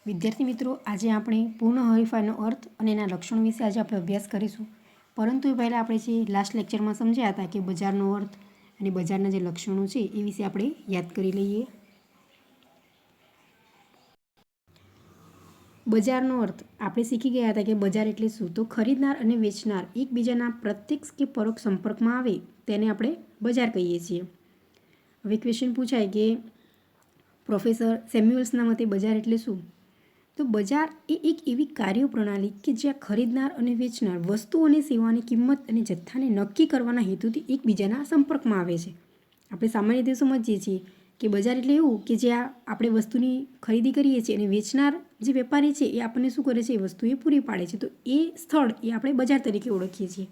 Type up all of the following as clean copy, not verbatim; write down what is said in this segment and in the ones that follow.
વિદ્યાર્થી મિત્રો, આજે આપણે પૂર્ણ હરીફાઈનો અર્થ અને એના લક્ષણો વિશે આજે આપણે અભ્યાસ કરીશું. પરંતુ એ પહેલાં આપણે જે લાસ્ટ લેક્ચરમાં સમજ્યા હતા કે બજારનો અર્થ અને બજારના જે લક્ષણો છે એ વિશે આપણે યાદ કરી લઈએ. બજારનો અર્થ આપણે શીખી ગયા હતા કે બજાર એટલે શું? તો ખરીદનાર અને વેચનાર એકબીજાના પ્રત્યક્ષ કે પરોક્ષ સંપર્કમાં આવે તેને આપણે બજાર કહીએ છીએ. હવે ક્વેશ્ચન પૂછાય કે પ્રોફેસર સેમ્યુઅલ્સના મતે બજાર એટલે શું? તો બજાર એ એક એવી કાર્યપ્રણાલી કે જ્યાં ખરીદનાર અને વેચનાર વસ્તુ અને સેવાની કિંમત અને જથ્થાને નક્કી કરવાના હેતુથી એકબીજાના સંપર્કમાં આવે છે. આપણે સામાન્ય રીતે સમજીએ છીએ કે બજાર એટલે એવું કે જ્યાં આપણે વસ્તુની ખરીદી કરીએ છીએ અને વેચનાર જે વેપારી છે એ આપણને શું કરે છે? એ વસ્તુ એ પૂરી પાડે છે. તો એ સ્થળ એ આપણે બજાર તરીકે ઓળખીએ છીએ.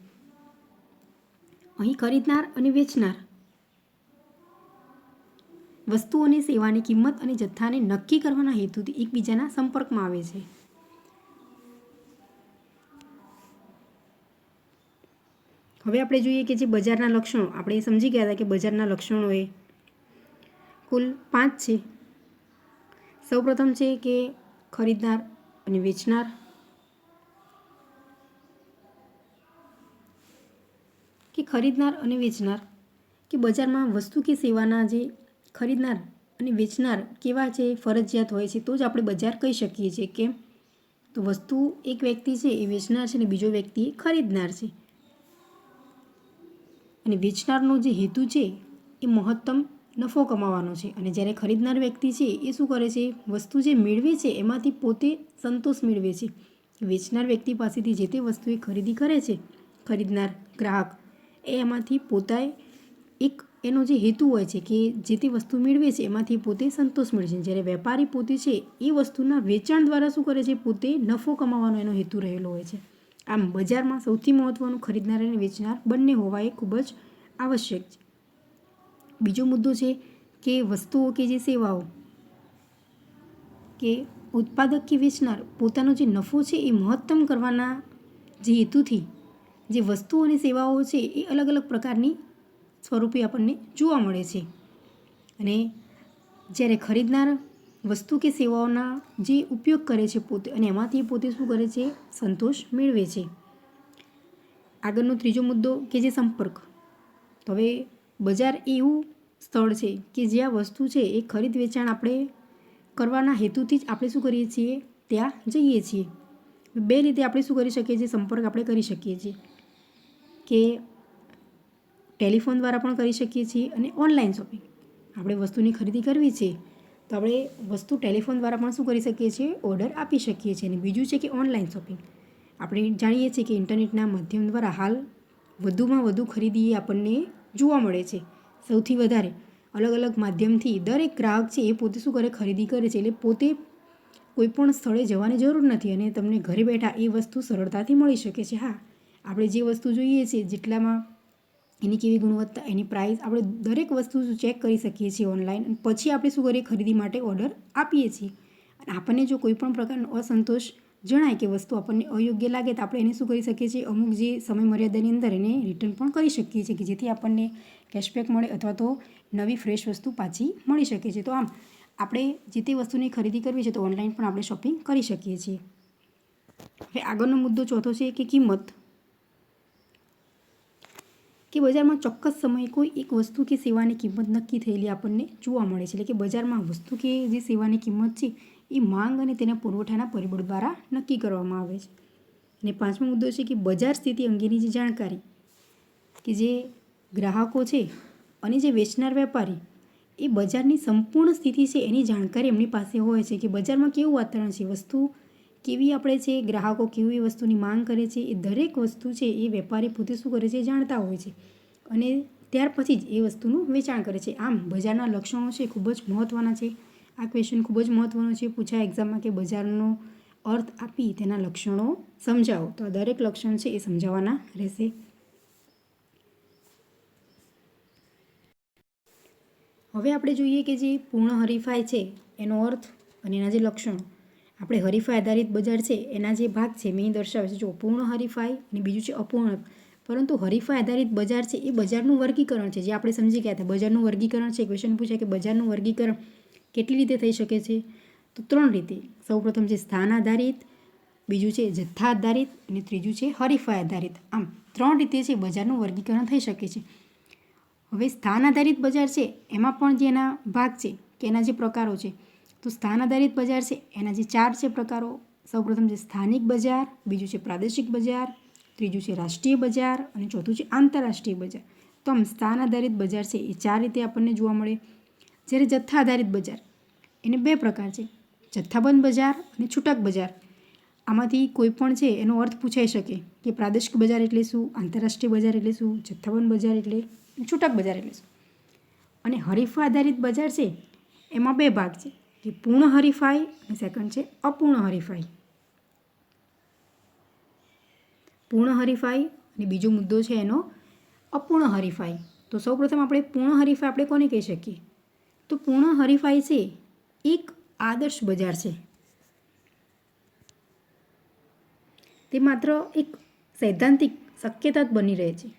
અહીં ખરીદનાર અને વેચનાર વસ્તુ અને સેવાની કિંમત અને જથ્થાને નક્કી કરવાના હેતુથી એકબીજાના સંપર્કમાં આવે છે. હવે આપણે જોઈએ કે જે બજારના લક્ષણો આપણે સમજી ગયા હતા કે બજારના લક્ષણો એ કુલ 5 છે. સૌપ્રથમ છે કે ખરીદનાર અને વેચનાર, કે બજારમાં વસ્તુ કે સેવાના જે ખરીદનાર અને વેચનાર કેવા છે ફરજિયાત હોય છે તો જ આપણે બજાર કહી શકીએ છીએ. કેમ? તો વસ્તુ એક વ્યક્તિ છે એ વેચનાર છે અને બીજો વ્યક્તિ એ ખરીદનાર છે. અને વેચનારનો જે હેતુ છે એ મહત્તમ નફો કમાવાનો છે અને જ્યારે ખરીદનાર વ્યક્તિ છે એ શું કરે છે? વસ્તુ જે મેળવે છે એમાંથી પોતે સંતોષ મેળવે છે. વેચનાર વ્યક્તિ પાસેથી જે તે વસ્તુ એ ખરીદી કરે છે ખરીદનાર ગ્રાહક એમાંથી પોતાએ એક એનો જે હેતુ હોય છે કે જે તે વસ્તુ મેળવે છે એમાંથી પોતે સંતોષ મેળવે છે. જ્યારે વેપારી પોતે છે એ વસ્તુના વેચાણ દ્વારા શું કરે છે? પોતે નફો કમાવાનો એનો હેતુ રહેલો હોય છે. આમ બજારમાં સૌથી મહત્ત્વનું ખરીદનાર અને વેચનાર બંને હોવા એ ખૂબ જ આવશ્યક છે. બીજો મુદ્દો છે કે વસ્તુઓ કે જે સેવાઓ કે ઉત્પાદક કે વેચનાર પોતાનો જે નફો છે એ મહત્તમ કરવાના જે હેતુથી જે વસ્તુઓ અને સેવાઓ છે એ અલગ અલગ પ્રકારની સ્વરૂપે આપણને જોવા મળે છે. અને જ્યારે ખરીદનાર વસ્તુ કે સેવાઓના જે ઉપયોગ કરે છે પોતે અને એમાંથી પોતે શું કરે છે? સંતોષ મેળવે છે. આગળનો ત્રીજો મુદ્દો કે જે સંપર્ક. તો હવે બજાર એવું સ્થળ છે કે જ્યાં વસ્તુ છે એ ખરીદ વેચાણ આપણે કરવાના હેતુથી જ આપણે શું કરીએ છીએ? ત્યાં જઈએ છીએ. બે રીતે આપણે શું કરી શકીએ છીએ? સંપર્ક આપણે કરી શકીએ છીએ કે ટેલિફોન દ્વારા પણ કરી શકીએ છીએ અને ઓનલાઈન શોપિંગ. આપણે વસ્તુની ખરીદી કરવી છે તો આપણે વસ્તુ ટેલિફોન દ્વારા પણ શું કરી શકીએ છીએ? ઓર્ડર આપી શકીએ છીએ. અને બીજું છે કે ઓનલાઈન શોપિંગ. આપણે જાણીએ છીએ કે ઇન્ટરનેટના માધ્યમ દ્વારા હાલ વધુમાં વધુ ખરીદી આપણને જોવા મળે છે. સૌથી વધારે અલગ અલગ માધ્યમથી દરેક ગ્રાહક છે એ પોતે શું કરે? ખરીદી કરે છે. એટલે પોતે કોઈપણ સ્થળે જવાની જરૂર નથી અને તમને ઘરે બેઠા એ વસ્તુ સરળતાથી મળી શકે છે. હા, આપણે જે વસ્તુ જોઈએ છીએ જેટલામાં એની કેવી ગુણવત્તા, એની પ્રાઇસ આપણે દરેક વસ્તુ ચેક કરી શકીએ છીએ ઓનલાઈન. પછી આપણે શું કરીએ? ખરીદી માટે ઓર્ડર આપીએ છીએ. અને આપણને જો કોઈ પણ પ્રકારનો અસંતોષ જણાય કે વસ્તુ આપણને અયોગ્ય લાગે તો આપણે એને શું કરી શકીએ છીએ? અમુક જે સમય મર્યાદાની અંદર એને રિટર્ન પણ કરી શકીએ છીએ કે જેથી આપણને કેશબેક મળે અથવા તો નવી ફ્રેશ વસ્તુ પાછી મળી શકે છે. તો આમ આપણે જે તે વસ્તુની ખરીદી કરવી છે તો ઓનલાઈન પણ આપણે શોપિંગ કરી શકીએ છીએ. હવે આગળનો મુદ્દો ચોથો છે કે કિંમત. કે બજારમાં ચોક્કસ સમયે કોઈ એક વસ્તુ કે સેવાની કિંમત નક્કી થયેલી આપણને જોવા મળે છે. એટલે કે બજારમાં વસ્તુ કે જે સેવાની કિંમત છે એ માંગ અને તેના પુરવઠાના પરિબળ દ્વારા નક્કી કરવામાં આવે છે. અને પાંચમો મુદ્દો છે કે બજાર સ્થિતિ અંગેની જે જાણકારી, કે જે ગ્રાહકો છે અને જે વેચનાર વેપારી એ બજારની સંપૂર્ણ સ્થિતિ છે એની જાણકારી એમની પાસે હોય છે કે બજારમાં કેવું વાતાવરણ છે, વસ્તુ કેવી આપણે છે, ગ્રાહકો કેવી વસ્તુની માંગ કરે છે, એ દરેક વસ્તુ છે એ વેપારી પોતે શું કરે છે? જાણતા હોય છે અને ત્યાર પછી જ એ વસ્તુનું વેચાણ કરે છે. આમ બજારના લક્ષણો છે ખૂબ જ મહત્ત્વના છે. આ ક્વેશ્ચન ખૂબ જ મહત્ત્વનો છે, પૂછાય એક્ઝામમાં કે બજારનો અર્થ આપી તેના લક્ષણો સમજાવો. તો આ દરેક લક્ષણ છે એ સમજાવવાના રહેશે. હવે આપણે જોઈએ કે જે પૂર્ણ હરીફાઈ છે એનો અર્થ અને એના જે લક્ષણો. આપણે હરીફાઈ આધારિત બજાર છે એના જે ભાગ છે મેં દર્શાવે છે. જો પૂર્ણ હરીફાઈ અને બીજું છે અપૂર્ણ. પરંતુ હરીફાઈ આધારિત બજાર છે એ બજારનું વર્ગીકરણ છે જે આપણે સમજી ગયા હતા. બજારનું વર્ગીકરણ છે. ક્વેશ્ચન પૂછે કે બજારનું વર્ગીકરણ કેટલી રીતે થઈ શકે છે? તો 3 રીતે. સૌપ્રથમ છે સ્થાન આધારિત, બીજું છે જથ્થા આધારિત અને ત્રીજું છે હરીફાઈ આધારિત. આમ 3 રીતે છે બજારનું વર્ગીકરણ થઈ શકે છે. હવે સ્થાન આધારિત બજાર છે એમાં પણ જે એના ભાગ છે કે એના જે પ્રકારો છે, તો સ્થાન આધારિત બજાર છે એના જે 4 છે પ્રકારો. સૌપ્રથમ છે સ્થાનિક બજાર, બીજું છે પ્રાદેશિક બજાર, ત્રીજું છે રાષ્ટ્રીય બજાર અને ચોથું છે આંતરરાષ્ટ્રીય બજાર. તો આમ સ્થાન આધારિત બજાર છે એ 4 રીતે આપણને જોવા મળે. જ્યારે જથ્થા આધારિત બજાર એને 2 પ્રકાર છે, જથ્થાબંધ બજાર અને છૂટક બજાર. આમાંથી કોઈ પણ છે એનો અર્થ પૂછાઈ શકે કે પ્રાદેશિક બજાર એટલે શું, આંતરરાષ્ટ્રીય બજાર એટલે શું, જથ્થાબંધ બજાર એટલે, છૂટક બજાર એટલે શું. અને હરીફા આધારિત બજાર છે એમાં 2 ભાગ છે, જે પૂર્ણ હરીફાઈ અને સેકન્ડ છે અપૂર્ણ હરીફાઈ. પૂર્ણ હરીફાઈ અને બીજો મુદ્દો છે એનો અપૂર્ણ હરીફાઈ. તો સૌપ્રથમ આપણે પૂર્ણ હરીફાઈ આપણે કોને કહી શકીએ? તો પૂર્ણ હરીફાઈ છે એક આદર્શ બજાર છે. તે માત્ર એક સૈદ્ધાંતિક શક્યતા જ બની રહે છે.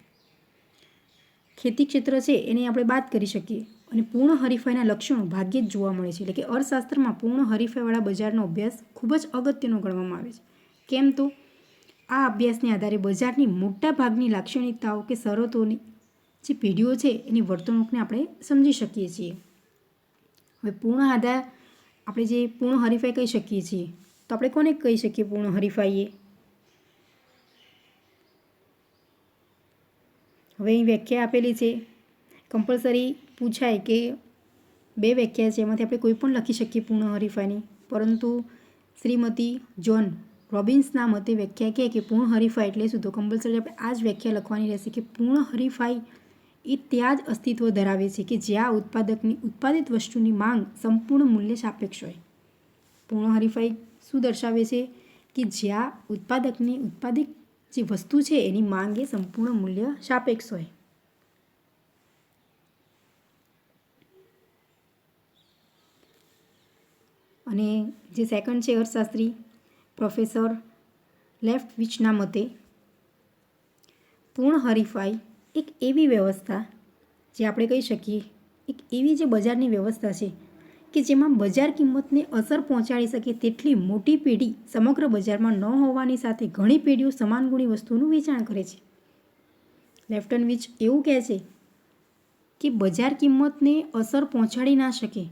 ખેતી ક્ષેત્ર છે એની આપણે વાત કરી શકીએ. અને પૂર્ણ હરીફાઈના લક્ષણો ભાગ્યે જ જોવા મળે છે. એટલે કે અર્થશાસ્ત્રમાં પૂર્ણ હરીફાઈવાળા બજારનો અભ્યાસ ખૂબ જ અગત્યનો ગણવામાં આવે છે. કેમ? તો આ અભ્યાસને આધારે બજારની મોટા ભાગની લાક્ષણિકતાઓ કે શરતોની જે પેઢીઓ છે એની વર્તણૂકને આપણે સમજી શકીએ છીએ. હવે પૂર્ણ આધાર આપણે જે પૂર્ણ હરીફાઈ કહી શકીએ છીએ, તો આપણે કોને કહી શકીએ પૂર્ણ હરીફાઈ? હવે અહીં વ્યાખ્યા આપેલી છે. કમ્પલસરી પૂછાય કે 2 વ્યાખ્યા છે એમાંથી આપણે કોઈ પણ લખી શકીએ પૂર્ણ હરીફાઈની. પરંતુ શ્રીમતી જોન રોબિન્સના મતે વ્યાખ્યા કહે કે પૂર્ણ હરીફાઈ એટલે શું, તો કમ્પલસરી આપણે આ જ વ્યાખ્યા લખવાની રહેશે કે પૂર્ણ હરીફાઈ એ ત્યાં જ અસ્તિત્વ ધરાવે છે કે જ્યાં ઉત્પાદકની ઉત્પાદિત વસ્તુની માંગ સંપૂર્ણ મૂલ્ય સાપેક્ષ હોય. પૂર્ણ હરીફાઈ શું દર્શાવે છે? કે જ્યાં ઉત્પાદકની ઉત્પાદિત જે વસ્તુ છે એની માંગ એ સંપૂર્ણ મૂલ્ય સાપેક્ષ હોય. અને જે સેકન્ડ છે અર્થશાસ્ત્રી પ્રોફેસર લેફ્ટવિચના મતે પૂર્ણ હરીફાઈ એક એવી વ્યવસ્થા જે આપણે કહી શકીએ એક એવી જે બજારની વ્યવસ્થા છે કે જેમાં બજાર કિંમતને અસર પહોંચાડી શકે તેટલી મોટી પેઢી સમગ્ર બજારમાં ન હોવાની સાથે ઘણી પેઢીઓ સમાન ગુણી વસ્તુઓનું વેચાણ કરે છે. લેફ્ટનવિચ એવું કહે છે કે બજાર કિંમતને અસર પહોંચાડી ના શકે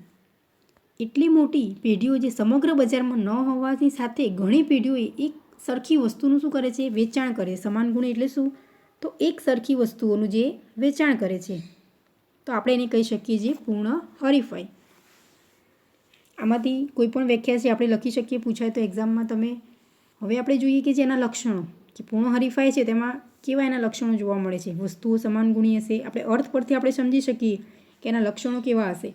એટલી મોટી પેઢીઓ જે સમગ્ર બજારમાં ન હોવાની સાથે ઘણી પેઢીઓ એક સરખી વસ્તુનું શું કરે છે? વેચાણ કરે. સમાન ગુણી એટલે શું? તો એક સરખી વસ્તુઓનું જે વેચાણ કરે છે. તો આપણે એને કહી શકીએ જે પૂર્ણ હરીફાઈ. આમાંથી કોઈ પણ વ્યાખ્યા છે આપણે લખી શકીએ પૂછાય તો એક્ઝામમાં તમે. હવે આપણે જોઈએ કે જેના લક્ષણો કે પૂર્ણ હરીફાઈ છે તેમાં કેવા એના લક્ષણો જોવા મળે છે. વસ્તુઓ સમાન ગુણી હશે. આપણે અર્થ પરથી આપણે સમજી શકીએ કે એના લક્ષણો કેવા હશે.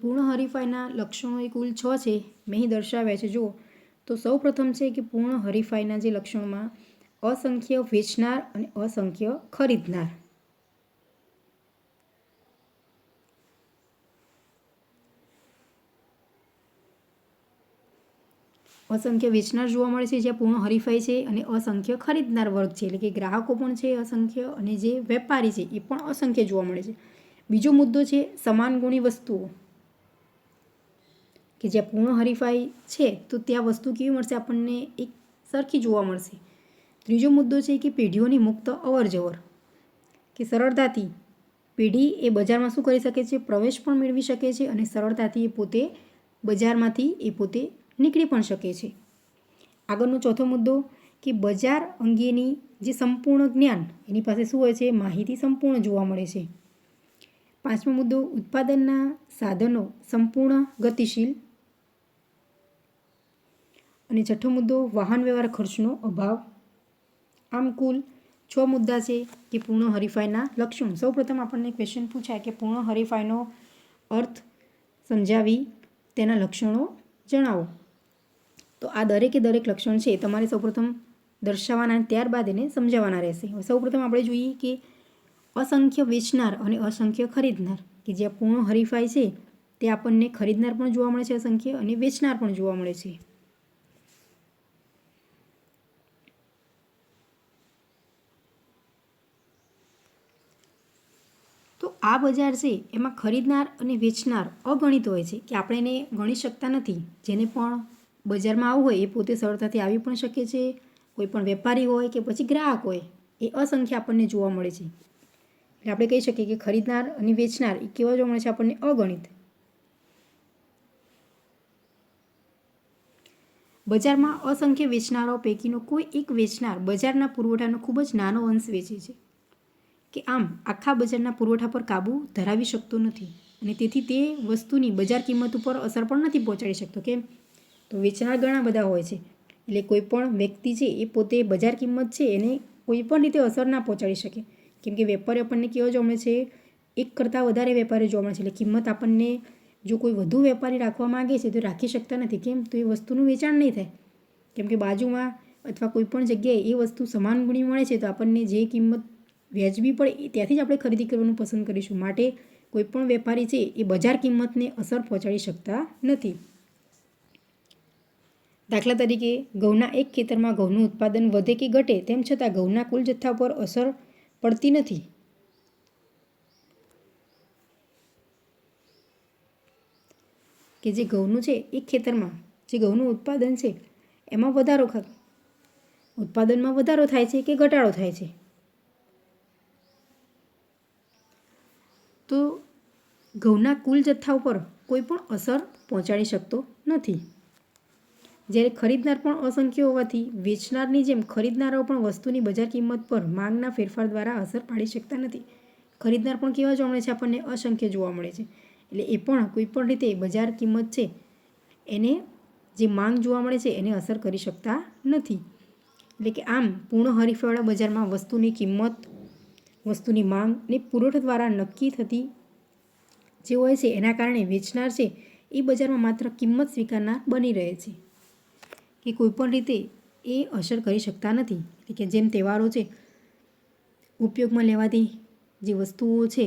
પૂર્ણ હરીફાઈના લક્ષણો એ કુલ 6 છે. મેં અહીં દર્શાવ્યા છે. જુઓ તો સૌ પ્રથમ છે કે પૂર્ણ હરીફાઈના જે લક્ષણોમાં અસંખ્ય વેચનાર અને અસંખ્ય ખરીદનાર. અસંખ્ય વેચનાર જોવા મળે છે જ્યાં પૂર્ણ હરીફાઈ છે, અને અસંખ્ય ખરીદનાર વર્ગ છે એટલે કે ગ્રાહકો પણ છે અસંખ્ય અને જે વેપારી છે એ પણ અસંખ્ય જોવા મળે છે. બીજો મુદ્દો છે સમાન ગુણી વસ્તુઓ, કે જ્યાં પૂર્ણ હરીફાઈ છે તો ત્યાં વસ્તુ કેવી મળશે? આપણને એક સરખી જોવા મળશે. ત્રીજો મુદ્દો છે કે પેઢીઓની મુક્ત અવરજવર, કે સરળતાથી પેઢી એ બજારમાં શું કરી શકે છે? પ્રવેશ પણ મેળવી શકે છે અને સરળતાથી એ પોતે બજારમાંથી એ પોતે નીકળી પણ શકે છે. આગળનો ચોથો મુદ્દો કે બજાર અંગેની જે સંપૂર્ણ જ્ઞાન એની પાસે શું હોય છે? માહિતી સંપૂર્ણ જોવા મળે છે. પાંચમો મુદ્દો ઉત્પાદનના સાધનો સંપૂર્ણ ગતિશીલ. અને છઠ્ઠો મુદ્દો વાહન વ્યવહાર ખર્ચનો અભાવ. આમ કુલ 6 મુદ્દા છે કે પૂર્ણ હરીફાઈના લક્ષણો. સૌપ્રથમ આપણને ક્વેશ્ચન પૂછાય કે પૂર્ણ હરીફાઈનો અર્થ સમજાવી તેના લક્ષણો જણાવો. તો આ દરેકે દરેક લક્ષણ છે તમારે સૌપ્રથમ દર્શાવવાના, ત્યારબાદ એને સમજાવવાના રહેશે. સૌપ્રથમ આપણે જોઈએ કે અસંખ્ય વેચનાર અને અસંખ્ય ખરીદનાર, કે જ્યાં પૂર્ણ હરીફાઈ છે તે આપણને ખરીદનાર પણ જોવા મળે છે અસંખ્ય, અને વેચનાર પણ જોવા મળે છે. આ બજાર છે એમાં ખરીદનાર અને વેચનાર અગણિત હોય છે કે આપણે એને ગણી શકતા નથી. જેને પણ બજારમાં આવવું હોય એ પોતે સરળતાથી આવી પણ શકે છે. કોઈ પણ વેપારી હોય કે પછી ગ્રાહક હોય એ અસંખ્ય આપણને જોવા મળે છે. એટલે આપણે કહી શકીએ કે ખરીદનાર અને વેચનાર એ કેવા જોવા મળે છે આપણને? અગણિત. બજારમાં અસંખ્ય વેચનારો પૈકીનો કોઈ એક વેચનાર બજારના પુરવઠાનો ખૂબ જ નાનો અંશ વેચે છે કે આમ આખા બજારના પુરવઠા પર કાબૂ ધરાવી શકતો નથી અને તેથી તે વસ્તુની બજાર કિંમત ઉપર અસર પણ નથી પહોંચાડી શકતો. કેમ? તો વેચનાર ઘણા બધા હોય છે એટલે કોઈ પણ વ્યક્તિ છે એ પોતે બજાર કિંમત છે એને કોઈ પણ રીતે અસર ના પહોંચાડી શકે. કેમ કે વેપારી આપણને કેવો જોવા મળે છે? એક કરતાં વધારે વેપારી જોવા મળે છે. એટલે કિંમત આપણને જો કોઈ વધુ વેપારી રાખવા માંગે છે તો રાખી શકતા નથી. કેમ? તો એ વસ્તુનું વેચાણ નહીં થાય. કેમ કે બાજુમાં અથવા કોઈ પણ જગ્યાએ એ વસ્તુ સમાન ગુણી મળે છે તો આપણને જે કિંમત વ્યાજબી પડે એ ત્યાંથી જ આપણે ખરીદી કરવાનું પસંદ કરીશું. માટે કોઈ પણ વેપારી છે એ બજાર કિંમતને અસર પહોંચાડી શકતા નથી. દાખલા તરીકે ઘઉંના એક ખેતરમાં ઘઉંનું ઉત્પાદન વધે કે ઘટે તેમ છતાં ઘઉંના કુલ જથ્થા પર અસર પડતી નથી. કે જે ઘઉંનું છે એક ખેતરમાં જે ઘઉંનું ઉત્પાદન છે એમાં ઉત્પાદનમાં વધારો થાય છે કે ઘટાડો થાય છે. તો ઘઉંના કુલ જથ્થા ઉપર કોઈ પણ અસર પહોંચાડી શકતો નથી. જ્યારે ખરીદનાર પણ અસંખ્ય હોવાથી વેચનારની જેમ ખરીદનારાઓ પણ વસ્તુની બજાર કિંમત પર માંગના ફેરફાર દ્વારા અસર પાડી શકતા નથી. ખરીદનાર પણ કેવા જોવા મળે છે? આપણને અસંખ્ય જોવા મળે છે. એટલે એ પણ કોઈ પણ રીતે બજાર કિંમત છે એને જે માંગ જોવા મળે છે એને અસર કરી શકતા નથી. એટલે કે આમ પૂર્ણ હરીફાઈવાળા બજારમાં વસ્તુની કિંમત, વસ્તુની માંગ અને પુરવઠા દ્વારા નક્કી થતી જે હોય છે એના કારણે વેચનાર છે એ બજારમાં માત્ર કિંમત સ્વીકારનાર બની રહે છે કે કોઈ પણ રીતે એ અસર કરી શકતા નથી. એટલે કે જેમ તહેવારો છે, ઉપયોગમાં લેવાતી જે વસ્તુઓ છે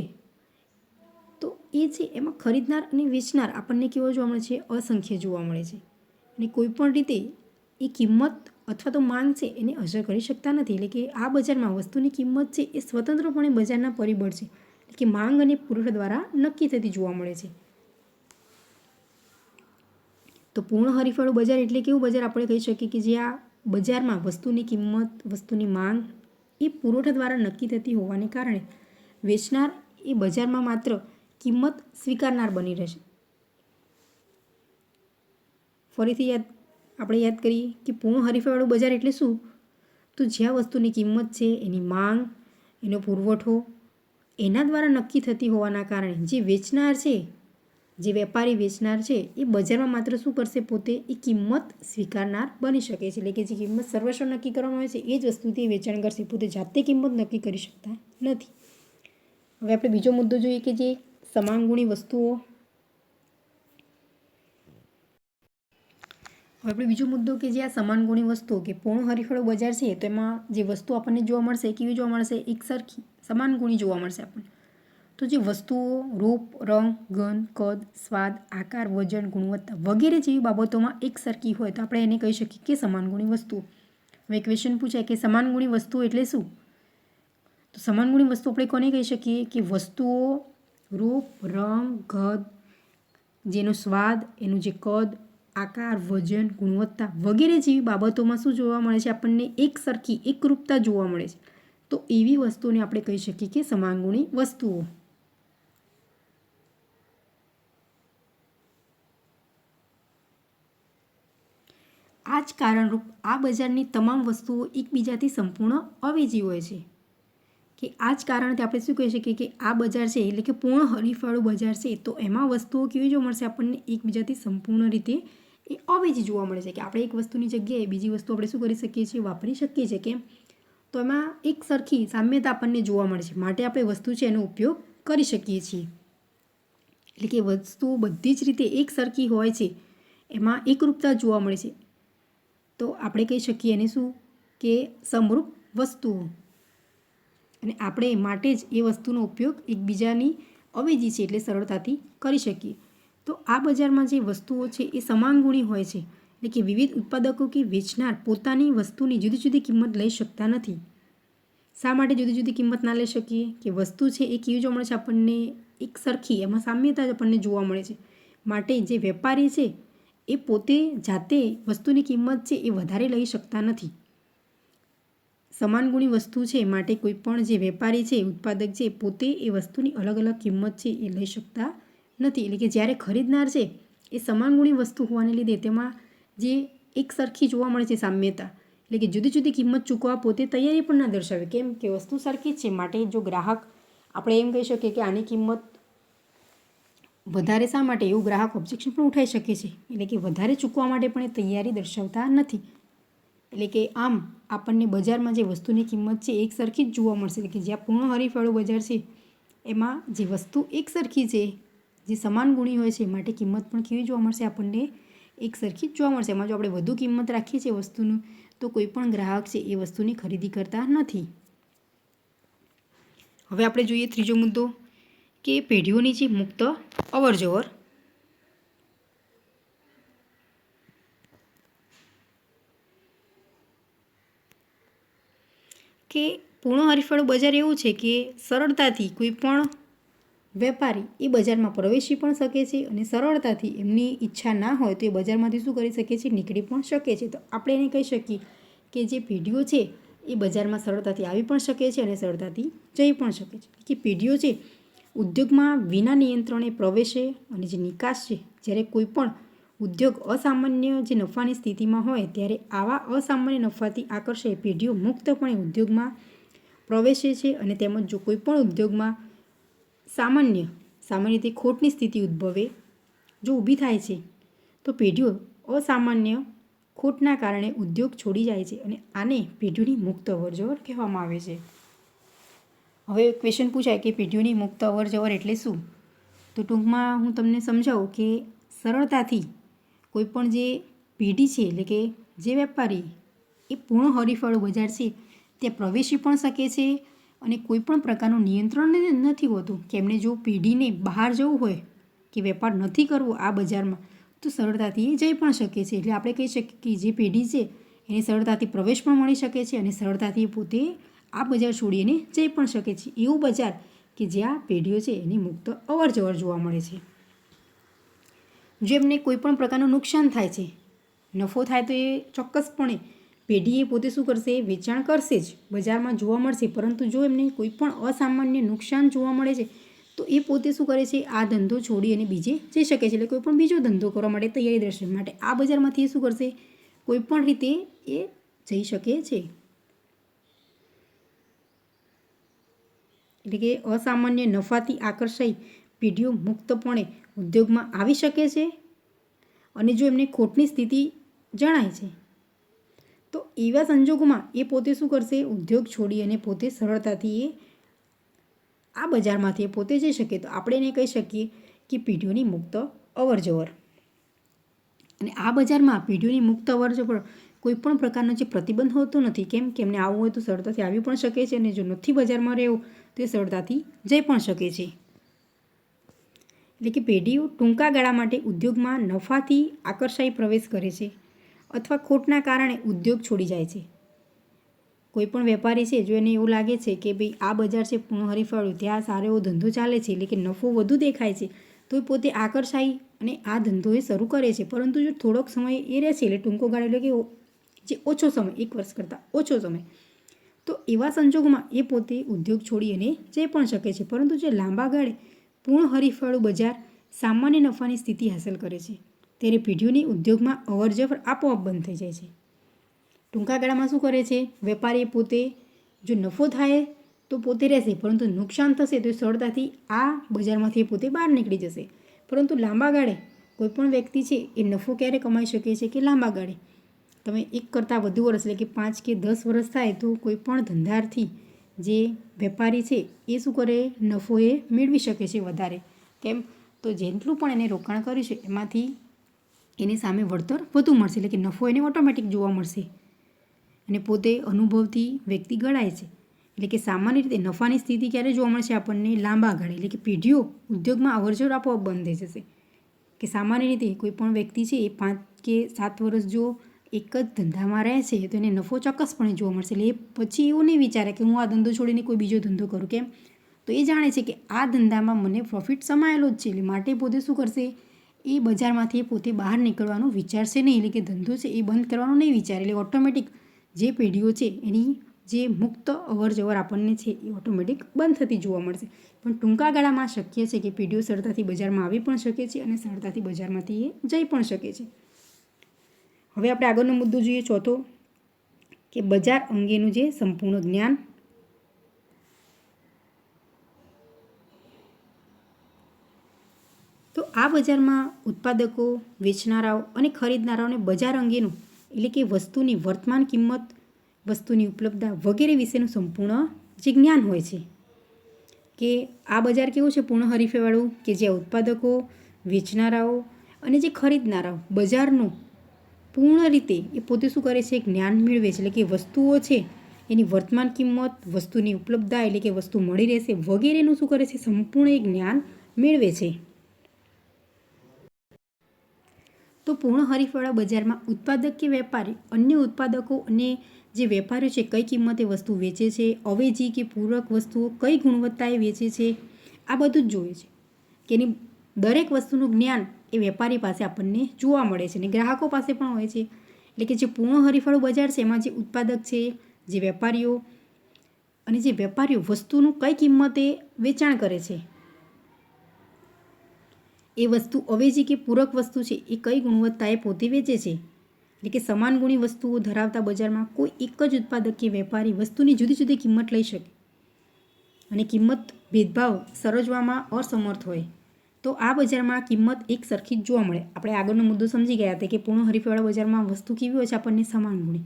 તો એ છે એમાં ખરીદનાર અને વેચનાર આપણને કેવો જોવા મળે છે? અસંખ્ય જોવા મળે છે. અને કોઈ પણ રીતે એ કિંમત અથવા તો માંગ છે એને અસર કરી શકતા નથી. એટલે કે આ બજારમાં વસ્તુની કિંમત છે એ સ્વતંત્રપણે બજારના પરિબળ છે એટલે કે માંગ અને પુરવઠા દ્વારા નક્કી થતી જોવા મળે છે. તો પૂર્ણ હરીફાળું બજાર એટલે કેવું બજાર? આપણે કહી શકીએ કે જે આ બજારમાં વસ્તુની કિંમત, વસ્તુની માંગ એ પુરવઠા દ્વારા નક્કી થતી હોવાને કારણે વેચનાર એ બજારમાં માત્ર કિંમત સ્વીકારનાર બની રહેશે. ફરીથી આપણે યાદ કરીએ કે પૂર્ણ હરીફાઈવાળું બજાર એટલે શું? તો જ્યાં વસ્તુની કિંમત છે, એની માંગ, એનો પુરવઠો એના દ્વારા નક્કી થતી હોવાના કારણે જે વેચનાર છે, જે વેપારી વેચનાર છે એ બજારમાં માત્ર શું કરશે? પોતે એ કિંમત સ્વીકારનાર બની શકે છે. એટલે કે જે કિંમત સર્વસ્વ નક્કી કરવામાં આવે છે એ જ વસ્તુથી વેચાણ કરશે. પોતે જાતે કિંમત નક્કી કરી શકતા નથી. હવે આપણે બીજો મુદ્દો જોઈએ કે જે સમાન ગુણી વસ્તુઓ. હવે આપણે બીજો મુદ્દો કે જે આ સમાન ગુણી વસ્તુઓ કે પૂર્ણ હરીફાળું બજાર છે તો એમાં જે વસ્તુ આપણને જોવા મળશે એ કેવી જોવા મળશે? એક સરખી સમાન ગુણી જોવા મળશે આપણને. તો જે વસ્તુઓ રૂપ, રંગ, ગંધ, કદ, સ્વાદ, આકાર, વજન, ગુણવત્તા વગેરે જેવી બાબતોમાં એક સરખી હોય તો આપણે એને કહી શકીએ કે સમાન ગુણી વસ્તુઓ. હવે ક્વેશ્ચન પૂછાય કે સમાન ગુણી વસ્તુઓ એટલે શું? તો સમાન ગુણી વસ્તુ આપણે કોને કહી શકીએ? કે વસ્તુઓ રૂપ, રંગ, ગંધ, જેનો સ્વાદ, એનું જે કદ, આકાર, વજન, ગુણવત્તા વગેરે જેવી બાબતોમાં શું જોવા મળે છે? આપણને એક સરખી એકરૂપતા જોવા મળે છે. તો એવી વસ્તુઓને આપણે કહી શકીએ કે સમાન ગુણી વસ્તુઓ. આ જ કારણરૂપ આ બજારની તમામ વસ્તુઓ એકબીજાથી સંપૂર્ણ અવેજી હોય છે. કે આ જ કારણથી આપણે શું કહી શકીએ કે આ બજાર છે એટલે કે પૂર્ણ હરીફાળું બજાર છે તો એમાં વસ્તુઓ કેવી જોવા મળશે? આપણને એકબીજાથી સંપૂર્ણ રીતે એ અવેજી જોવા મળે છે કે આપણે એક વસ્તુની જગ્યાએ બીજી વસ્તુ આપણે શું કરી શકીએ છીએ? વાપરી શકીએ છીએ. કેમ? તો એમાં એક સરખી સામ્યતા આપણને જોવા મળે છે. માટે આપણે વસ્તુ છે એનો ઉપયોગ કરી શકીએ છીએ. એટલે કે વસ્તુઓ બધી જ રીતે એક સરખી હોય છે, એમાં એકરૂપતા જોવા મળે છે. તો આપણે કહી શકીએ એને શું? કે સમરૂપ વસ્તુઓ. અને આપણે માટે જ એ વસ્તુનો ઉપયોગ એકબીજાની અવેજી છે એટલે સરળતાથી કરી શકીએ. તો આ બજારમાં જે વસ્તુઓ છે એ સમાન ગુણી હોય છે. એટલે કે વિવિધ ઉત્પાદકો કે વેચનાર પોતાની વસ્તુની જુદી જુદી કિંમત લઈ શકતા નથી. શા માટે જુદી જુદી કિંમત ના લઈ શકીએ કે વસ્તુ છે એ કેવી જોવા મળે છે આપણને એક સરખી, એમાં સામ્યતા જ આપણને જોવા મળે છે. માટે જે વેપારી છે એ પોતે જાતે વસ્તુની કિંમત છે એ વધારે લઈ શકતા નથી. સમાન ગુણી વસ્તુ છે માટે કોઈ પણ જે વેપારી છે, ઉત્પાદક છે, પોતે એ વસ્તુની અલગ અલગ કિંમત છે એ લઈ શકતા નથી. એટલે કે જ્યારે ખરીદનાર છે એ સમાન ગુણી વસ્તુ હોવાને લીધે તેમાં જે એક સરખી જોવા મળે છે સામ્યતા, એટલે કે જુદી જુદી કિંમત ચૂકવવા પોતે તૈયારી પણ ના દર્શાવે. કેમ કે વસ્તુ સરખી જ છે. માટે જો ગ્રાહક આપણે એમ કહી શકીએ કે આની કિંમત વધારે શા માટે, એવું ગ્રાહક ઓબ્જેક્શન પણ ઉઠાવી શકે છે. એટલે કે વધારે ચૂકવવા માટે પણ એ તૈયારી દર્શાવતા નથી. એટલે કે આમ આપણને બજારમાં જે વસ્તુની કિંમત છે એક સરખી જ જોવા મળશે. એટલે કે જ્યાં પૂર્ણ હરીફવાળું બજાર છે એમાં જે વસ્તુ એક સરખી છે, જે સમાન ગુણી હોય છે, માટે કિંમત પણ કેવી જોવા મળશે આપણને એક સરખી જ જોવા મળશે. એમાં જો આપણે વધુ કિંમત રાખીએ છીએ વસ્તુનું તો કોઈ પણ ગ્રાહક છે એ વસ્તુની ખરીદી કરતા નથી. હવે આપણે જોઈએ ત્રીજો મુદ્દો કે પેઢીઓની જે મુક્ત અવરજવર. કે પૂર્ણ હરીફવાળું બજાર એવું છે કે સરળતાથી કોઈ પણ વેપારી એ બજારમાં પ્રવેશી પણ શકે છે અને સરળતાથી એમની ઈચ્છા ના હોય તો એ બજારમાંથી શું કરી શકે છે, નીકળી પણ શકે છે. તો આપણે એને કહી શકીએ કે જે પેઢીઓ છે એ બજારમાં સરળતાથી આવી પણ શકે છે અને સરળતાથી જઈ પણ શકે છે. કે પેઢીઓ છે ઉદ્યોગમાં વિના નિયંત્રણે પ્રવેશે અને જે નિકાસ છે, જ્યારે કોઈ પણ ઉદ્યોગ અસામાન્ય જે નફાની સ્થિતિમાં હોય ત્યારે આવા અસામાન્ય નફાથી આકર્ષાઈ પેઢીઓ મુક્તપણે ઉદ્યોગમાં પ્રવેશે છે. અને તેમજ જો કોઈ પણ ઉદ્યોગમાં સામાન્ય રીતે ખોટની સ્થિતિ ઉદ્ભવે જો ઊભી થાય છે તો પેઢીઓ અસામાન્ય ખોટના કારણે ઉદ્યોગ છોડી જાય છે અને આને પેઢીઓની મુક્ત અવરજવર કહેવામાં આવે છે. હવે ક્વેશ્ચન પૂછાય કે પેઢીઓની મુક્ત અવરજવર એટલે શું? તો ટૂંકમાં હું તમને સમજાવું કે સરળતાથી કોઈ પણ જે પેઢી છે, એટલે કે જે વેપારી એ પૂર્ણ હરીફવાળું બજાર છે તે પ્રવેશી પણ શકે છે અને કોઈ પણ પ્રકારનું નિયંત્રણ નથી હોતું. કે એમને જો પેઢીને બહાર જવું હોય કે વેપાર નથી કરવો આ બજારમાં તો સરળતાથી એ જઈ પણ શકે છે. એટલે આપણે કહી શકીએ કે જે પેઢી છે એને સરળતાથી પ્રવેશ પણ મળી શકે છે અને સરળતાથી પોતે આ બજાર છોડીને જઈ પણ શકે છે. એવું બજાર કે જ્યાં પેઢીઓ છે એની મુક્ત અવરજવર જોવા મળે છે. જો એમને કોઈ પણ પ્રકારનું નુકસાન થાય છે, નફો થાય તો એ ચોક્કસપણે પેઢી એ પોતે શું કરશે, વેચાણ કરશે જ, બજારમાં જોવા મળશે. પરંતુ જો એમને કોઈ પણ અસામાન્ય નુકસાન જોવા મળે છે તો એ પોતે શું કરે છે, આ ધંધો છોડી અને બીજે જઈ શકે છે. એટલે કોઈ પણ બીજો ધંધો કરવા માટે તૈયારી દર્શાવે. માટે આ બજારમાંથી એ શું કરશે, કોઈ પણ રીતે એ જઈ શકે છે. એટલે કે અસામાન્ય નફાથી આકર્ષાઈ પેઢીઓ મુક્તપણે ઉદ્યોગમાં આવી શકે છે અને જો એમને ખોટની સ્થિતિ જણાય છે તો એવા સંજોગોમાં એ પોતે શું કરશે, ઉદ્યોગ છોડી અને પોતે સરળતાથી એ આ બજારમાંથી એ પોતે જઈ શકે. તો આપણે એને કહી શકીએ કે પેઢીઓની મુક્ત અવરજવર. અને આ બજારમાં પેઢીઓની મુક્ત અવરજવર કોઈ પણ પ્રકારનો જે પ્રતિબંધ હોતો નથી. કેમ કે એમને આવવું હોય તો સરળતાથી આવી પણ શકે છે અને જો નથી બજારમાં રહેવું તો એ સરળતાથી જઈ પણ શકે છે. એટલે કે પેઢીઓ ટૂંકા ગાળા માટે ઉદ્યોગમાં નફાથી આકર્ષાઈ પ્રવેશ કરે છે અથવા ખોટના કારણે ઉદ્યોગ છોડી જાય છે. કોઈ પણ વેપારી છે જો એને એવું લાગે છે કે ભાઈ આ બજાર છે પૂર્ણ હરીફવાળું, ત્યાં સારો એવો ધંધો ચાલે છે, એટલે કે નફો વધુ દેખાય છે, તો એ પોતે આકર્ષાઈ અને આ ધંધો એ શરૂ કરે છે. પરંતુ જો થોડોક સમય એ રહેશે, એટલે ટૂંકો ગાળો એટલે કે જે ઓછો સમય, 1 વર્ષ કરતાં ઓછો સમય, તો એવા સંજોગોમાં એ પોતે ઉદ્યોગ છોડી અને જઈ પણ શકે છે. પરંતુ જે લાંબા ગાળે પૂર્ણ હરીફવાળું બજાર સામાન્ય નફાની સ્થિતિ હાંસલ કરે છે ત્યારે પેઢીઓની ઉદ્યોગમાં અવરજવર આપોઆપ બંધ થઈ જાય છે. ટૂંકા ગાળામાં શું કરે છે, વેપારી પોતે જો નફો થાય તો પોતે રહેશે, પરંતુ નુકસાન થશે તો સરળતાથી આ બજારમાંથી પોતે બહાર નીકળી જશે. પરંતુ લાંબા ગાળે કોઈ પણ વ્યક્તિ છે એ નફો ક્યારે કમાઈ શકે છે કે લાંબા ગાળે તમે 1 કરતાં વધુ વર્ષ, એટલે કે 5 કે 10 વર્ષ થાય તો કોઈ પણ ધંધાર્થી જે વેપારી છે એ શું કરે, નફો એ મેળવી શકે છે વધારે. કેમ તો જેટલું પણ એને રોકાણ કર્યું છે એમાંથી એની સામે વળતર વધુ મળશે. એટલે કે નફો એને ઓટોમેટિક જોવા મળશે અને પોતે અનુભવથી વ્યક્તિ ગણાય છે. એટલે કે સામાન્ય રીતે નફાની સ્થિતિ ક્યારે જોવા મળશે આપણને, લાંબા ગાળે. એટલે કે પેઢીઓ ઉદ્યોગમાં અવરજવર આપોઆપ બંધ થઈ જશે. કે સામાન્ય રીતે કોઈ પણ વ્યક્તિ છે એ 5 કે 7 વર્ષ જો એક જ ધંધામાં રહે છે તો એને નફો ચોક્કસપણે જોવા મળશે. એટલે એ પછી એવું નહીં વિચારે કે હું આ ધંધો છોડીને કોઈ બીજો ધંધો કરું. કેમ? તો એ જાણે છે કે આ ધંધામાં મને પ્રોફિટ સમાયેલો જ છે. એટલે માટે પોતે શું કરશે? એ બજારમાંથી પોતે બહાર નીકળવાનું વિચારશે નહીં. એટલે કે ધંધો છે એ બંધ કરવાનો નહીં વિચારે. એટલે ઓટોમેટિક જે પેઢીઓ છે એની જે મુક્ત અવર જવર આપણને છે એ ઓટોમેટિક બંધ થતી જોવા મળશે. પણ ટૂંકા ગાળામાં શક્ય છે કે પેઢીઓ સરળતાથી બજારમાં આવી પણ શકે છે અને સરળતાથી બજારમાંથી એ જઈ પણ શકે છે. હવે આપણે આગળનો મુદ્દો જોઈએ ચોથો, કે બજાર અંગેનું જે સંપૂર્ણ જ્ઞાન. તો આ બજારમાં ઉત્પાદકો, વેચનારાઓ અને ખરીદનારાઓને બજાર અંગેનું એટલે કે વસ્તુની વર્તમાન કિંમત, વસ્તુની ઉપલબ્ધતા વગેરે વિશેનું સંપૂર્ણ જે જ્ઞાન હોય છે. કે આ બજાર કેવું છે? પૂર્ણ હરીફાઈવાળું, કે જ્યાં ઉત્પાદકો, વેચનારાઓ અને જે ખરીદનારાઓ બજારનું પૂર્ણ રીતે એ પોતે શું કરે છે? જ્ઞાન મેળવે છે. એટલે કે વસ્તુઓ છે એની વર્તમાન કિંમત, વસ્તુની ઉપલબ્ધતા એટલે કે વસ્તુ મળી રહેશે વગેરેનું શું કરે છે? સંપૂર્ણ એ જ્ઞાન મેળવે છે. તો પૂર્ણ હરીફવાળા બજારમાં ઉત્પાદક કે વેપારી અન્ય ઉત્પાદકો અને જે વેપારીઓ છે કઈ કિંમતે વસ્તુ વેચે છે, અવેજી કે પૂરક વસ્તુઓ કઈ ગુણવત્તાએ વેચે છે, આ બધું જ જોઈએ છે. કે એની દરેક વસ્તુનું જ્ઞાન એ વેપારી પાસે આપણને જોવા મળે છે અને ગ્રાહકો પાસે પણ હોય છે. એટલે કે જે પૂર્ણ હરીફવાળું બજાર છે એમાં જે ઉત્પાદક છે, જે વેપારીઓ અને જે વેપારીઓ વસ્તુનું કઈ કિંમતે વેચાણ કરે છે, એ વસ્તુ અવેજી કે પૂરક વસ્તુ છે એ કઈ ગુણવત્તાએ પોતે વેચે છે. એટલે કે સમાન ગુણી વસ્તુઓ ધરાવતા બજારમાં કોઈ એક જ ઉત્પાદક કે વેપારી વસ્તુની જુદી જુદી કિંમત લઈ શકે અને કિંમત ભેદભાવ સર્જવામાં અસમર્થ હોય તો આ બજારમાં કિંમત એક સરખી જ જોવા મળે. આપણે આગળનો મુદ્દો સમજી ગયા હતા કે પૂર્ણ હરીફાઈવાળા બજારમાં વસ્તુ કેવી હોય છે? આપણને સમાન ગુણી,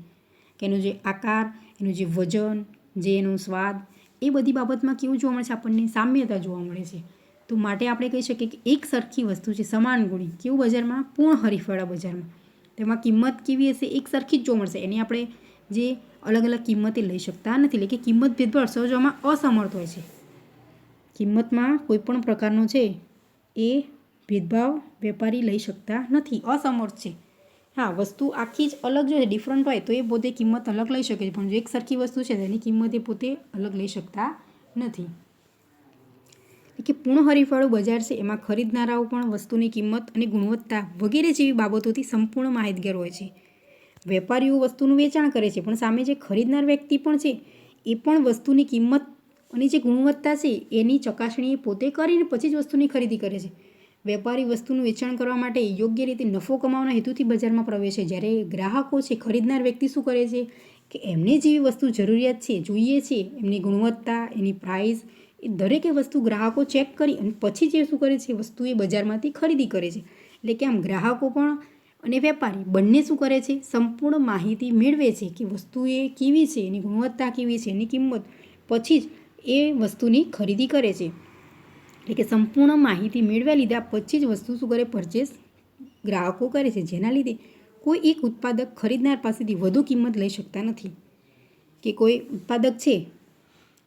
કે એનો જે આકાર, એનું જે વજન, જે એનો સ્વાદ, એ બધી બાબતમાં કેવું જોવા મળે છે? આપણને સામ્યતા જોવા મળે છે. તો માટે આપણે કહી શકીએ કે એક સરખી વસ્તુ છે, સમાન ગુણી, કેવું બજારમાં? પૂર્ણ હરીફવાળા બજારમાં. તેમાં કિંમત કેવી હશે? એક સરખી જ જોવા મળશે. એની આપણે જે અલગ અલગ કિંમતે લઈ શકતા નથી. એટલે કે કિંમત ભેદભાવ સર્જવામાં અસમર્થ હોય છે. કિંમતમાં કોઈ પણ પ્રકારનો છે એ ભેદભાવ વેપારી લઈ શકતા નથી, અસમર્થ છે. હા, વસ્તુ આખી જ અલગ જો ડિફરન્ટ હોય તો એ પોતે કિંમત અલગ લઈ શકે છે, પણ જો એક સરખી વસ્તુ છે તેની કિંમત એ પોતે અલગ લઈ શકતા નથી. કે પૂર્ણ હરીફવાળું બજાર છે એમાં ખરીદનારાઓ પણ વસ્તુની કિંમત અને ગુણવત્તા વગેરે જેવી બાબતોથી સંપૂર્ણ માહિતગાર હોય છે. વેપારીઓ વસ્તુનું વેચાણ કરે છે પણ સામે જે ખરીદનાર વ્યક્તિ પણ છે એ પણ વસ્તુની કિંમત અને જે ગુણવત્તા છે એની ચકાસણી પોતે કરીને પછી જ વસ્તુની ખરીદી કરે છે. વેપારી વસ્તુનું વેચાણ કરવા માટે યોગ્ય રીતે નફો કમાવાના હેતુથી બજારમાં પ્રવેશે, જ્યારે ગ્રાહકો છે, ખરીદનાર વ્યક્તિ શું કરે છે કે એમને જેવી વસ્તુ જરૂરિયાત છે, જોઈએ છે, એમની ગુણવત્તા, એની પ્રાઇસ, એ દરેકે વસ્તુ ગ્રાહકો ચેક કરી અને પછી જે શું કરે છે વસ્તુ એ બજારમાંથી ખરીદી કરે છે. એટલે કે આમ ગ્રાહકો પણ અને વેપારી બંને શું કરે છે? સંપૂર્ણ માહિતી મેળવે છે કે વસ્તુ એ કેવી છે, એની ગુણવત્તા કેવી છે, એની કિંમત, પછી જ એ વસ્તુની ખરીદી કરે છે. એટલે કે સંપૂર્ણ માહિતી મેળવ્યા લીધા પછી જ વસ્તુ શું કરે? પરચેસ ગ્રાહકો કરે છે. જેના લીધે કોઈ એક ઉત્પાદક ખરીદનાર પાસેથી વધુ કિંમત લઈ શકતા નથી. કે કોઈ ઉત્પાદક છે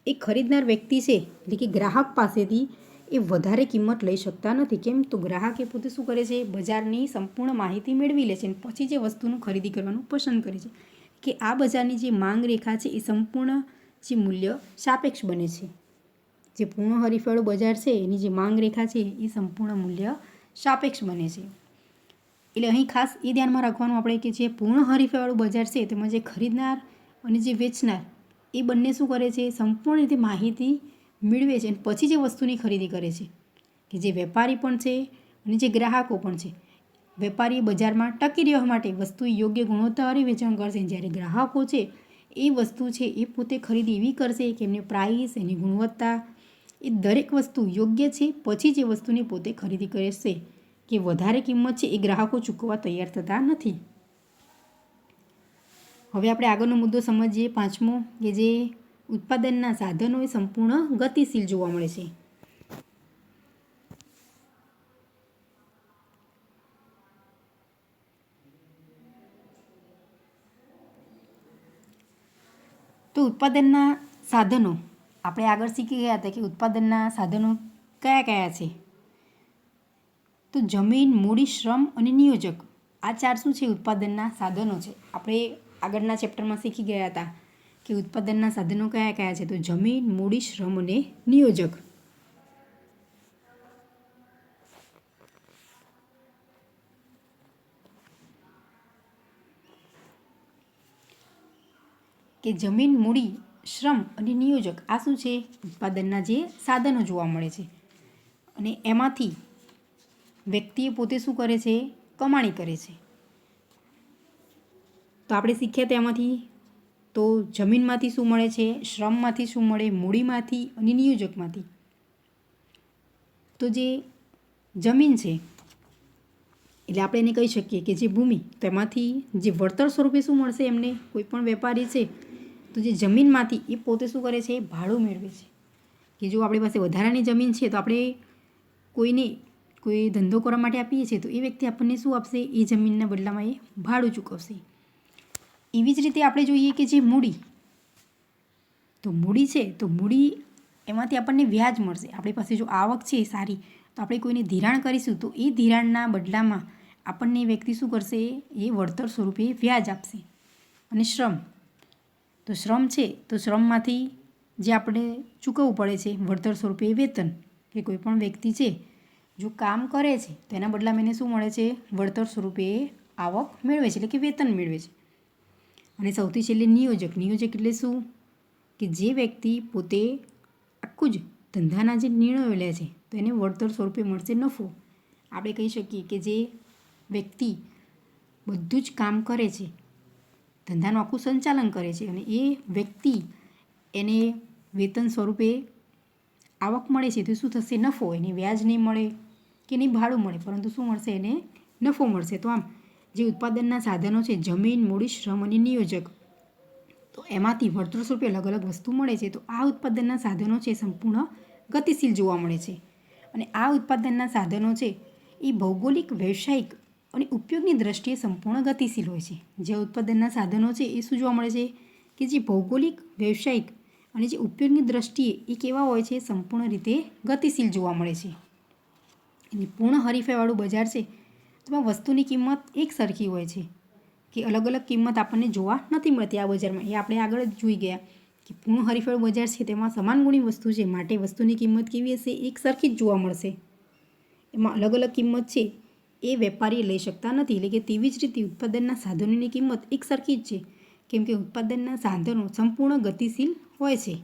એ ખરીદનાર વ્યક્તિ છે એટલે કે ગ્રાહક પાસેથી એ વધારે કિંમત લઈ શકતા નથી. કેમ? તો ગ્રાહક એ પોતે શું કરે છે? બજારની સંપૂર્ણ માહિતી મેળવી લે છે અને પછી જે વસ્તુનું ખરીદી કરવાનું પસંદ કરે છે. કે આ બજારની જે માંગ રેખા છે એ સંપૂર્ણ જે મૂલ્ય સાપેક્ષ બને છે. જે પૂર્ણ હરીફવાળું બજાર છે એની જે માંગ રેખા છે એ સંપૂર્ણ મૂલ્ય સાપેક્ષ બને છે. એટલે અહીં ખાસ એ ધ્યાનમાં રાખવાનું આપણે કે જે પૂર્ણ હરીફાઈવાળું બજાર છે તેમાં જે ખરીદનાર અને જે વેચનાર એ બંને શું કરે છે? સંપૂર્ણ રીતે માહિતી મેળવે છે અને પછી જે વસ્તુની ખરીદી કરે છે. કે જે વેપારી પણ છે અને જે ગ્રાહકો પણ છે. વેપારી બજારમાં ટકી રહેવા માટે વસ્તુ યોગ્ય ગુણવત્તાવાળી વેચાણ કરશે, જ્યારે ગ્રાહકો છે એ વસ્તુ છે એ પોતે ખરીદી એવી કરશે કે એમની પ્રાઇસ, એની ગુણવત્તા, એ દરેક વસ્તુ યોગ્ય છે પછી જે વસ્તુની પોતે ખરીદી કરશે. કે વધારે કિંમત છે એ ગ્રાહકો ચૂકવવા તૈયાર થતા નથી. હવે આપણે આગળનો મુદ્દો સમજીએ, પાંચમો, કે જે ઉત્પાદનના સાધનો એ સંપૂર્ણ ગતિશીલ જોવા મળે છે. તો ઉત્પાદનના સાધનો આપણે આગળ શીખી ગયા હતા કે ઉત્પાદનના સાધનો કયા કયા છે? તો જમીન, મૂડી, શ્રમ અને નિયોજક આ 4 શું છે? ઉત્પાદનના સાધનો છે. આપણે આગળના ચેપ્ટરમાં શીખી ગયા હતા કે ઉત્પાદનના સાધનો કયા કયા છે. તો જમીન, મૂડી, શ્રમ અને નિયોજક. કે જમીન, મૂડી, શ્રમ અને નિયોજક આ શું છે? ઉત્પાદનના જે સાધનો જોવા મળે છે. અને એમાંથી વ્યક્તિએ પોતે શું કરે છે? કમાણી કરે છે. તો આપણે શીખ્યા તેમાંથી તો જમીનમાંથી શું મળે છે? શ્રમમાંથી શું મળે? મૂડીમાંથી અને નિયોજકમાંથી. તો જે જમીન છે એટલે આપણે એને કહી શકીએ કે જે ભૂમિ, તો એમાંથી જે વળતર સ્વરૂપે શું મળશે એમને? કોઈ પણ વેપારી છે તો જે જમીનમાંથી એ પોતે શું કરે છે? ભાડું મેળવે છે. કે જો આપણી પાસે વધારાની જમીન છે તો આપણે કોઈને કોઈ ધંધો કરવા માટે આપીએ છીએ તો એ વ્યક્તિ આપણને શું આપશે? એ જમીનના બદલામાં એ ભાડું ચૂકવશે. એવી જ રીતે આપણે જોઈએ કે જે મૂડી, તો મૂડી છે તો મૂડી એમાંથી આપણને વ્યાજ મળશે. આપણી પાસે જો આવક છે સારી તો આપણે કોઈને ધિરાણ કરીશું તો એ ધિરાણના બદલામાં આપણને એ વ્યક્તિ શું કરશે? એ વળતર સ્વરૂપે વ્યાજ આપશે. અને શ્રમ, તો શ્રમ છે તો શ્રમમાંથી જે આપણે ચૂકવવું પડે છે વળતર સ્વરૂપે વેતન. કે કોઈ પણ વ્યક્તિ છે જો કામ કરે છે તો એના બદલામાં એને શું મળે છે? વળતર સ્વરૂપે આવક મેળવે છે, એટલે કે વેતન મેળવે છે. અને સૌથી છેલ્લે નિયોજક. નિયોજક એટલે શું? કે જે વ્યક્તિ પોતે આખું જ ધંધાના જે નિર્ણયો લે છે તો એને વળતર સ્વરૂપે મળશે નફો. આપણે કહી શકીએ કે જે વ્યક્તિ બધું જ કામ કરે છે, ધંધાનું આખું સંચાલન કરે છે અને એ વ્યક્તિ એને વેતન સ્વરૂપે આવક મળે છે તો શું થશે? નફો. એને વ્યાજ નહીં મળે કે નહીં ભાડું મળે, પરંતુ શું મળશે? એને નફો મળશે. તો આમ જે ઉત્પાદનના સાધનો છે જમીન, મૂડી, શ્રમ અને નિયોજક, તો એમાંથી વળતર સ્વરૂપે અલગ અલગ વસ્તુ મળે છે. તો આ ઉત્પાદનના સાધનો છે સંપૂર્ણ ગતિશીલ જોવા મળે છે. અને આ ઉત્પાદનના સાધનો છે એ ભૌગોલિક, વ્યવસાયિક અને ઉપયોગની દ્રષ્ટિએ સંપૂર્ણ ગતિશીલ હોય છે. જે ઉત્પાદનના સાધનો છે એ શું જોવા મળે છે? કે જે ભૌગોલિક, વ્યવસાયિક અને જે ઉપયોગની દ્રષ્ટિએ એ કેવા હોય છે? સંપૂર્ણ રીતે ગતિશીલ જોવા મળે છે. અને પૂર્ણ હરીફાઈવાળું બજાર છે તેમાં વસ્તુની કિંમત એક સરખી હોય છે, કે અલગ અલગ કિંમત આપણને જોવા નથી મળતી આ બજારમાં. એ આપણે આગળ જ જોઈ ગયા કે પૂર્ણ હરીફાઈવાળું બજાર છે તેમાં સમાન ગુણી વસ્તુ છે, માટે વસ્તુની કિંમત કેવી હશે? એક સરખી જ જોવા મળશે. એમાં અલગ અલગ કિંમત છે એ વેપારી લઈ શકતા નથી. એટલે કે તેવી જ રીતે ઉત્પાદનના સાધનોની કિંમત એક સરખી જ છે, કેમ કે ઉત્પાદનના સાધનો સંપૂર્ણ ગતિશીલ હોય છે.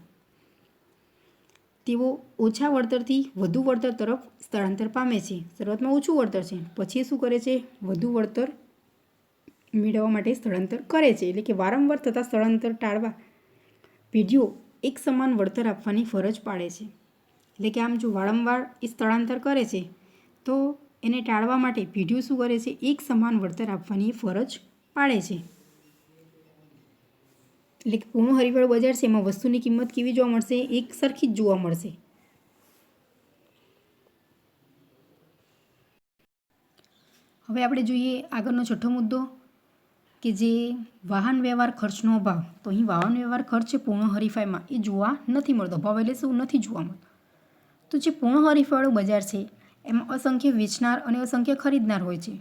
તેઓ ઓછા વળતરથી વધુ વળતર તરફ સ્થળાંતર પામે છે. શરૂઆતમાં ઓછું વળતર છે, પછી શું કરે છે? વધુ વળતર મેળવવા માટે સ્થળાંતર કરે છે. એટલે કે વારંવાર થતા સ્થળાંતર ટાળવા પેઢીઓ એક સમાન વળતર આપવાની ફરજ પાડે છે. એટલે કે આમ જો વારંવાર એ સ્થળાંતર કરે છે તો એને ટાળવા માટે પેઢીઓ શું કરે છે? એક સમાન વળતર આપવાની ફરજ પાડે છે. એટલે કે પૂર્ણ હરીફાઈવાળું બજાર છે એમાં વસ્તુની કિંમત કેવી જોવા મળશે? એક સરખી જ જોવા મળશે. હવે આપણે જોઈએ આગળનો છઠ્ઠો મુદ્દો કે જે વાહન વ્યવહાર ખર્ચનો અભાવ. તો અહીં વાહન વ્યવહાર ખર્ચ પૂર્ણ હરીફાઈમાં એ જોવા નથી મળતો. અભાવ એટલે શું? નથી જોવા મળતો. તો જે પૂર્ણ હરીફાઈવાળું બજાર છે એમાં અસંખ્ય વેચનાર અને અસંખ્ય ખરીદનાર હોય છે.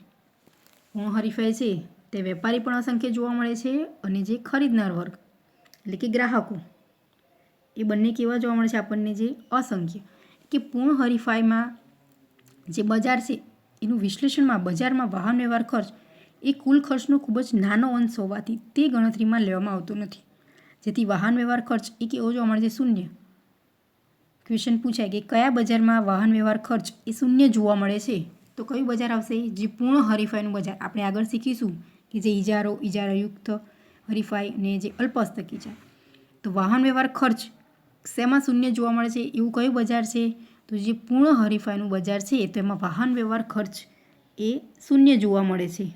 પૂર્ણ હરીફાઈ છે તે વેપારી પણ અસંખ્ય જોવા મળે છે અને જે ખરીદનાર વર્ગ એટલે કે ગ્રાહકો એ બંને કેવા જોવા મળે છે આપણને? જે અસંખ્ય. કે પૂર્ણ હરીફાઈમાં જે બજાર છે એનું વિશ્લેષણમાં બજારમાં વાહન વ્યવહાર ખર્ચ એ કુલ ખર્ચનો ખૂબ જ નાનો અંશ હોવાથી તે ગણતરીમાં લેવામાં આવતો નથી. જેથી વાહન વ્યવહાર ખર્ચ એ કેવો જોવા મળે છે? શૂન્ય. ક્વેશ્ચન પૂછાય કે કયા બજારમાં વાહન વ્યવહાર ખર્ચ એ શૂન્ય જોવા મળે છે? તો કયું બજાર આવશે? જે પૂર્ણ હરીફાઈનું બજાર. આપણે આગળ શીખીશું કે જે ઇજારો, ઇજારાયુક્ત હરીફાઈ અને જે અલ્પહસ્તક ઇજારા. તો વાહન વ્યવહાર ખર્ચ શેમાં શૂન્ય જોવા મળે છે? એવું કયું બજાર છે? તો જે પૂર્ણ હરીફાઈનું બજાર છે તો એમાં વાહન વ્યવહાર ખર્ચ એ શૂન્ય જોવા મળે છે.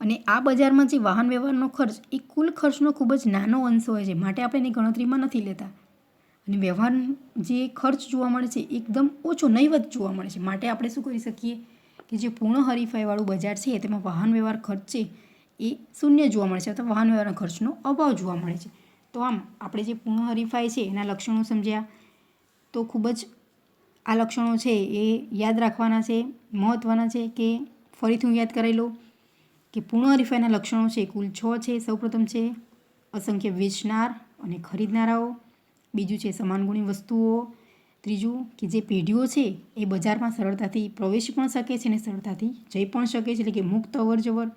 અને આ બજારમાં જે વાહન વ્યવહારનો ખર્ચ એ કુલ ખર્ચનો ખૂબ જ નાનો અંશ હોય છે, માટે આપણે એની ગણતરીમાં નથી લેતા. અને વ્યવહાર જે ખર્ચ જોવા મળે છે એકદમ ઓછો, નહીવત જોવા મળે છે, માટે આપણે શું કરી શકીએ કે જે પૂર્ણ હરીફાઈવાળું બજાર છે તેમાં વાહન વ્યવહાર ખર્ચ છે એ શૂન્ય જોવા મળે છે અથવા વાહન વ્યવહારના ખર્ચનો અભાવ જોવા મળે છે. તો આમ આપણે જે પૂર્ણ હરીફાઈ છે એના લક્ષણો સમજ્યા. તો ખૂબ જ આ લક્ષણો છે એ યાદ રાખવાના છે, મહત્ત્વના છે કે ફરીથી હું યાદ કરાવી લઉં કે પૂર્ણ હરીફાઈના લક્ષણો છે કુલ 6 છે. સૌપ્રથમ છે અસંખ્ય વેચનાર અને ખરીદનારાઓ, બીજું છે સમાનગુણી વસ્તુઓ, ત્રીજું કે જે પેઢીઓ છે એ બજારમાં સરળતાથી પ્રવેશી પણ શકે છે અને સરળતાથી જઈ પણ શકે છે, એટલે કે મુક્ત અવરજવર.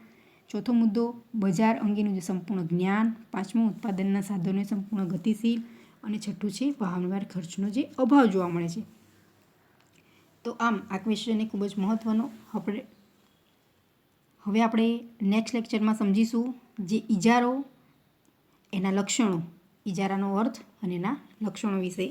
ચોથો મુદ્દો બજાર અંગેનું જે સંપૂર્ણ જ્ઞાન. પાંચમું ઉત્પાદનના સાધનો સંપૂર્ણ ગતિશીલ. અને છઠ્ઠું છે વારંવાર ખર્ચનો જે અભાવ જોવા મળે છે. તો આમ આ ક્વેશ્ચન એ ખૂબ જ મહત્ત્વનો. હવે આપણે નેક્સ્ટ લેક્ચરમાં સમજીશું જે ઇજારો, એના લક્ષણો, ઇજારાનો અર્થ અને એના લક્ષણો વિશે.